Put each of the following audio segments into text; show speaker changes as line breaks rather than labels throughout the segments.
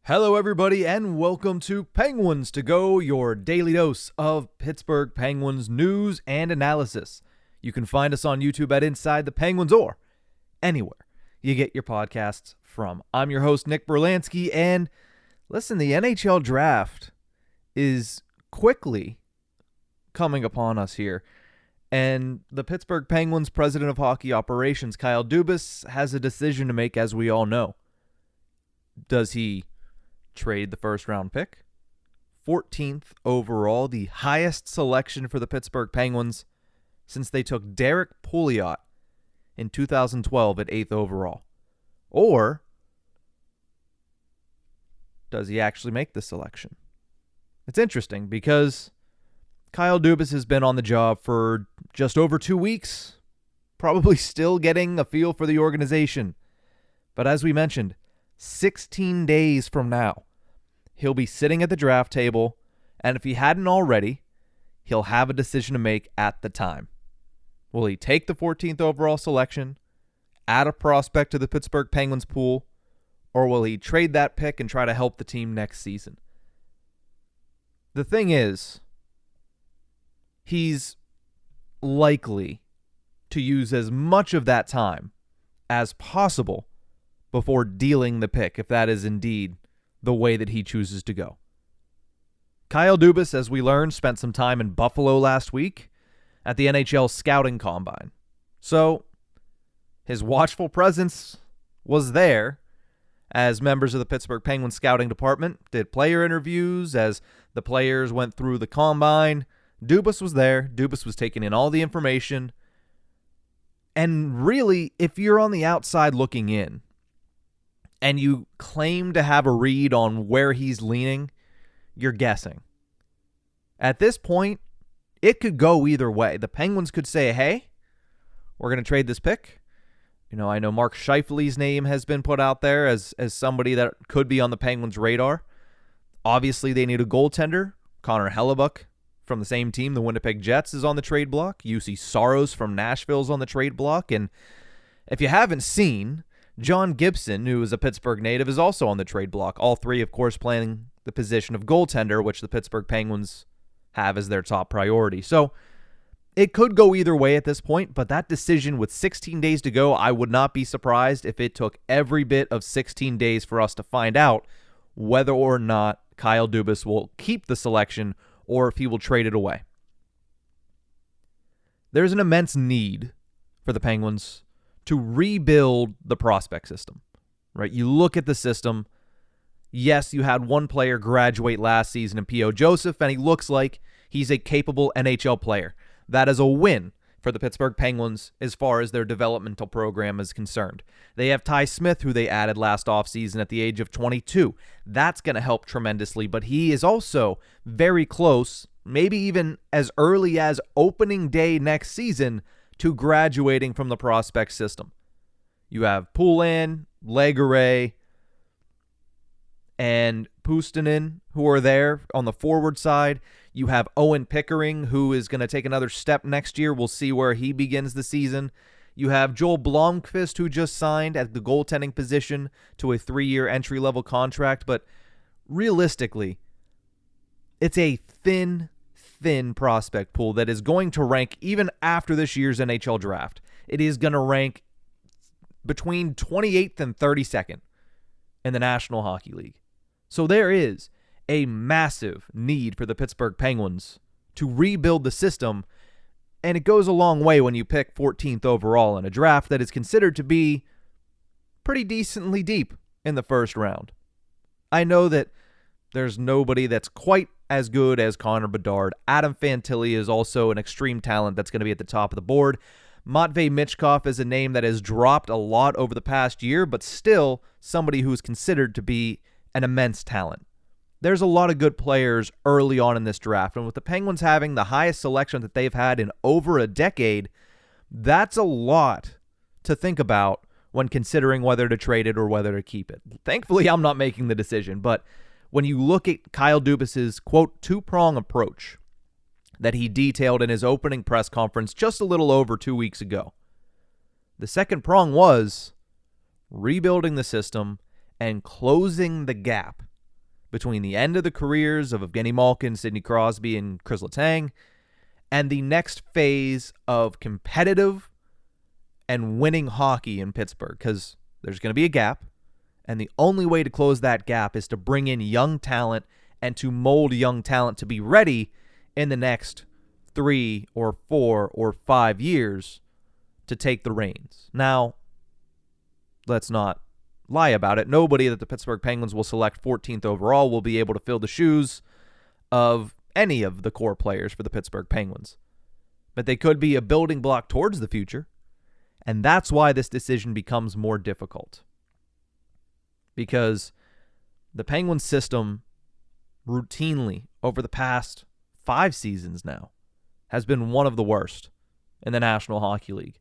Hello, everybody, and welcome to Penguins to Go, your daily dose of Pittsburgh Penguins news and analysis. You can find us on YouTube at Inside the Penguins or anywhere you get your podcasts from. I'm your host, Nick Brlansky, and listen, the NHL Draft is quickly coming upon us here, and the Pittsburgh Penguins president of hockey operations, Kyle Dubas, has a decision to make, as we all know. Does he trade the first-round pick? 14th overall, the highest selection for the Pittsburgh Penguins since they took Derek Pouliot in 2012 at 8th overall. Or does he actually make the selection? It's interesting because Kyle Dubas has been on the job for just over 2 weeks, probably still getting a feel for the organization. But as we mentioned, 16 days from now, he'll be sitting at the draft table, and if he hadn't already, he'll have a decision to make at the time. Will he take the 14th overall selection, add a prospect to the Pittsburgh Penguins pool, or will he trade that pick and try to help the team next season? The thing is, he's likely to use as much of that time as possible before dealing the pick, if that is indeed the way that he chooses to go. Kyle Dubas, as we learned, spent some time in Buffalo last week at the NHL Scouting Combine. So his watchful presence was there as members of the Pittsburgh Penguins scouting department did player interviews as the players went through the combine. Dubas was there. Dubas was taking in all the information. And really, if you're on the outside looking in, and you claim to have a read on where he's leaning, you're guessing. At this point, it could go either way. The Penguins could say, hey, we're going to trade this pick. I know Mark Scheifele's name has been put out there as somebody that could be on the Penguins' radar. Obviously, they need a goaltender. Connor Hellebuck from the same team, the Winnipeg Jets, is on the trade block. UC Saros from Nashville's on the trade block. And if you haven't seen, John Gibson, who is a Pittsburgh native, is also on the trade block. All three, of course, playing the position of goaltender, which the Pittsburgh Penguins have as their top priority. So it could go either way at this point, but that decision with 16 days to go, I would not be surprised if it took every bit of 16 days for us to find out whether or not Kyle Dubas will keep the selection or if he will trade it away. There's an immense need for the Penguins to rebuild the prospect system, right? You look at the system. Yes, you had one player graduate last season in P.O. Joseph, and he looks like he's a capable NHL player. That is a win for the Pittsburgh Penguins as far as their developmental program is concerned. They have Ty Smith, who they added last offseason at the age of 22. That's going to help tremendously, but he is also very close, maybe even as early as opening day next season, to graduating from the prospect system. You have Poulin, Legare, and Puustinen, who are there on the forward side. You have Owen Pickering, who is going to take another step next year. We'll see where he begins the season. You have Joel Blomqvist, who just signed at the goaltending position to a 3-year entry-level contract. But realistically, it's a thin prospect pool that is going to rank even after this year's NHL Draft. It is going to rank between 28th and 32nd in the National Hockey League. So there is a massive need for the Pittsburgh Penguins to rebuild the system, and it goes a long way when you pick 14th overall in a draft that is considered to be pretty decently deep in the first round. I know that there's nobody that's quite as good as Connor Bedard. Adam Fantilli is also an extreme talent that's going to be at the top of the board. Matvei Michkov is a name that has dropped a lot over the past year, but still somebody who is considered to be an immense talent. There's a lot of good players early on in this draft, and with the Penguins having the highest selection that they've had in over a decade, that's a lot to think about when considering whether to trade it or whether to keep it. Thankfully, I'm not making the decision, but when you look at Kyle Dubas's, quote, two-prong approach that he detailed in his opening press conference just a little over 2 weeks ago, the second prong was rebuilding the system and closing the gap between the end of the careers of Evgeny Malkin, Sidney Crosby, and Chris Letang, and the next phase of competitive and winning hockey in Pittsburgh, because there's going to be a gap, and the only way to close that gap is to bring in young talent and to mold young talent to be ready in the next 3 or 4 or 5 years to take the reins. Now, let's not lie about it. Nobody that the Pittsburgh Penguins will select 14th overall will be able to fill the shoes of any of the core players for the Pittsburgh Penguins. But they could be a building block towards the future, and that's why this decision becomes more difficult. Because the Penguins system routinely over the past 5 seasons now has been one of the worst in the National Hockey League.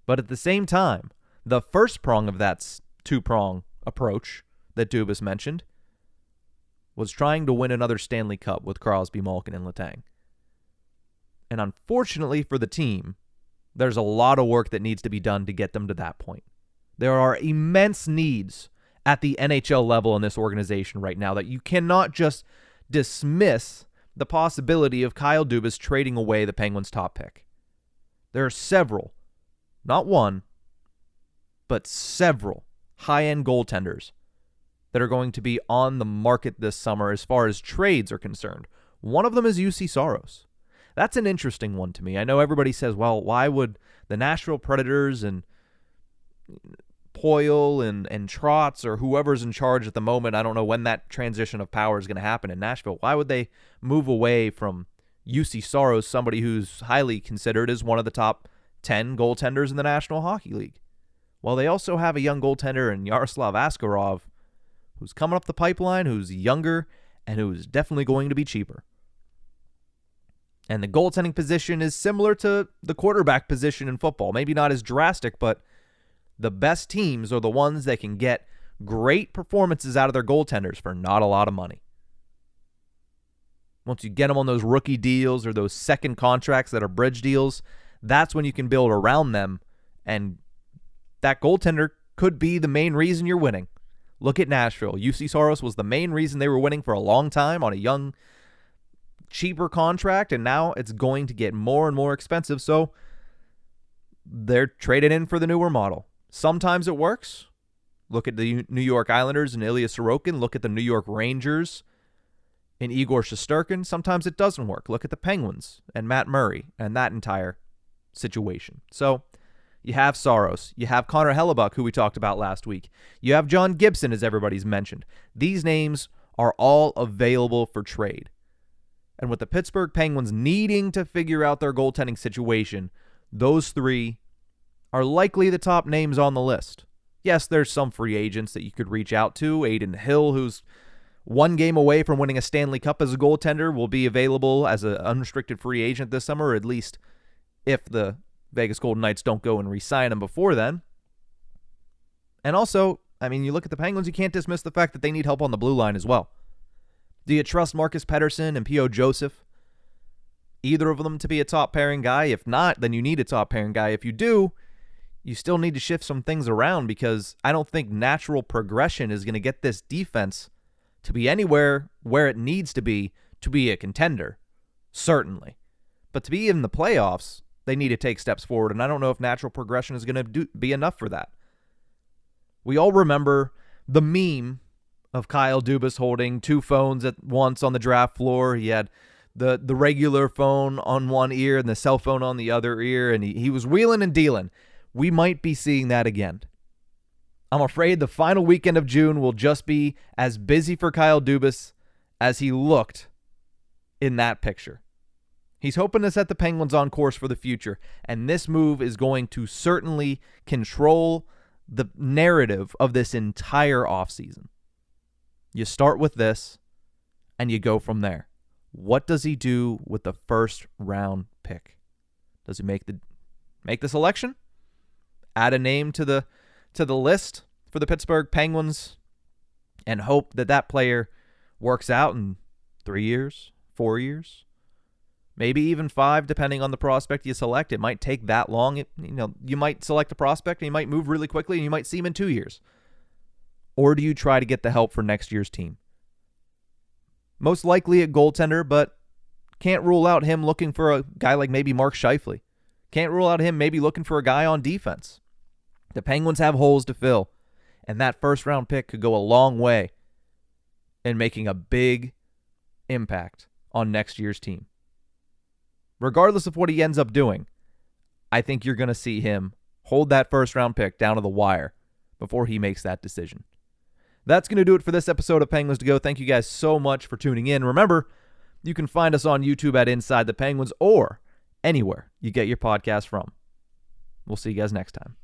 But at the same time, the first prong of that two-prong approach that Dubas mentioned was trying to win another Stanley Cup with Crosby, Malkin, and Letang. And unfortunately for the team, there's a lot of work that needs to be done to get them to that point. There are immense needs at the NHL level in this organization right now that you cannot just dismiss the possibility of Kyle Dubas trading away the Penguins' top pick. There are several, not one, but several high-end goaltenders that are going to be on the market this summer as far as trades are concerned. One of them is UC Saros. That's an interesting one to me. I know everybody says, well, why would the Nashville Predators and Poyle and Trotz or whoever's in charge at the moment, I don't know when that transition of power is going to happen in Nashville, why would they move away from UC Saros, somebody who's highly considered as one of the top 10 goaltenders in the National Hockey League? Well, they also have a young goaltender in Yaroslav Askarov who's coming up the pipeline, who's younger, and who's definitely going to be cheaper. And the goaltending position is similar to the quarterback position in football. Maybe not as drastic, but the best teams are the ones that can get great performances out of their goaltenders for not a lot of money. Once you get them on those rookie deals or those second contracts that are bridge deals, that's when you can build around them, and that goaltender could be the main reason you're winning. Look at Nashville. UC Saros was the main reason they were winning for a long time on a young, cheaper contract, and now it's going to get more and more expensive, so they're traded in for the newer model. Sometimes it works. Look at the New York Islanders and Ilya Sorokin. Look at the New York Rangers and Igor Shesterkin. Sometimes it doesn't work. Look at the Penguins and Matt Murray and that entire situation. So you have Saros. You have Connor Hellebuck, who we talked about last week. You have John Gibson, as everybody's mentioned. These names are all available for trade. And with the Pittsburgh Penguins needing to figure out their goaltending situation, those three are likely the top names on the list. Yes, there's some free agents that you could reach out to. Aiden Hill, who's one game away from winning a Stanley Cup as a goaltender, will be available as an unrestricted free agent this summer, or at least if the Vegas Golden Knights don't go and re-sign him before then. And also, I mean, you look at the Penguins, you can't dismiss the fact that they need help on the blue line as well. Do you trust Marcus Pettersson and P.O. Joseph, either of them, to be a top pairing guy? If not, then you need a top pairing guy. If you do, you still need to shift some things around, because I don't think natural progression is going to get this defense to be anywhere where it needs to be a contender, certainly. But to be in the playoffs, they need to take steps forward, and I don't know if natural progression is going to be enough for that. We all remember the meme of Kyle Dubas holding 2 phones at once on the draft floor. He had the regular phone on one ear and the cell phone on the other ear, and he was wheeling and dealing. We might be seeing that again. I'm afraid the final weekend of June will just be as busy for Kyle Dubas as he looked in that picture. He's hoping to set the Penguins on course for the future, and this move is going to certainly control the narrative of this entire offseason. You start with this, and you go from there. What does he do with the first round pick? Does he make the selection? Add a name to the list for the Pittsburgh Penguins and hope that player works out in 3 years, 4 years, maybe even 5, depending on the prospect you select. It might take that long. You might select a prospect and he might move really quickly and you might see him in 2 years. Or do you try to get the help for next year's team? Most likely a goaltender, but can't rule out him looking for a guy like maybe Mark Scheifele. Can't rule out him maybe looking for a guy on defense. The Penguins have holes to fill, and that first-round pick could go a long way in making a big impact on next year's team. Regardless of what he ends up doing, I think you're going to see him hold that first-round pick down to the wire before he makes that decision. That's going to do it for this episode of Penguins to Go. Thank you guys so much for tuning in. Remember, you can find us on YouTube at Inside the Penguins or anywhere you get your podcast from. We'll see you guys next time.